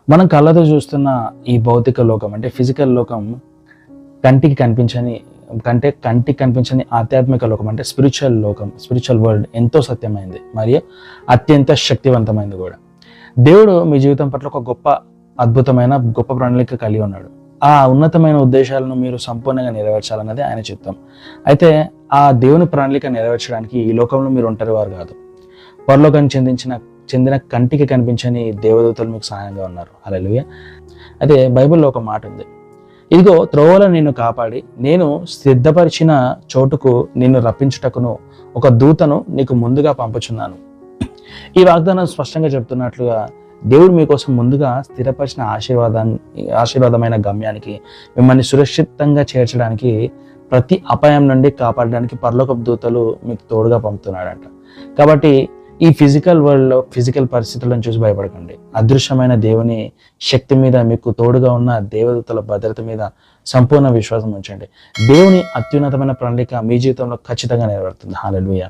మనం కళ్ళతో చూస్తున్న ఈ భౌతిక లోకం అంటే ఫిజికల్ లోకం కంటికి కనిపించని కంటికి కనిపించని ఆధ్యాత్మిక లోకం అంటే స్పిరిచువల్ లోకం, స్పిరిచువల్ వరల్డ్ ఎంతో సత్యమైంది మరియు అత్యంత శక్తివంతమైంది కూడా. దేవుడు మీ జీవితం పట్ల ఒక గొప్ప ప్రణాళిక కలిగి ఉన్నాడు. ఆ ఉన్నతమైన ఉద్దేశాలను మీరు సంపూర్ణంగా నెరవేర్చాలన్నది ఆయన చిత్తం. అయితే ఆ దేవుని ప్రణాళిక నెరవేర్చడానికి ఈ లోకంలో మీరు ఒంటరి వారు కాదు. పరలోకానికి చెందిన కంటికి కనిపించని దేవదూతలు మీకు సహాయంగా ఉన్నారు. హల్లెలూయా. అయితే బైబిల్లో ఒక మాట ఉంది, ఇదిగో త్రోవలో నిన్ను కాపాడి నేను సిద్ధపరిచిన చోటుకు నిన్ను రప్పించుటకును ఒక దూతను నీకు ముందుగా పంపుచున్నాను. ఈ వాగ్దానం స్పష్టంగా చెప్తున్నట్లుగా దేవుడు మీకోసం ముందుగా స్థిరపరిచిన ఆశీర్వాదమైన గమ్యానికి మిమ్మల్ని సురక్షితంగా చేర్చడానికి, ప్రతి అపాయం నుండి కాపాడడానికి పరలోకపు దూతలు మీకు తోడుగా పంపుతున్నాడంట. కాబట్టి ఈ ఫిజికల్ వరల్డ్లో ఫిజికల్ పరిస్థితులను చూసి భయపడకండి. అదృశ్యమైన దేవుని శక్తి మీద, మీకు తోడుగా ఉన్న దేవదూతల భద్రత మీద సంపూర్ణ విశ్వాసం ఉంచండి. దేవుని అత్యున్నతమైన ప్రణాళిక మీ జీవితంలో ఖచ్చితంగా నెరవేరుతుంది. హల్లెలూయా.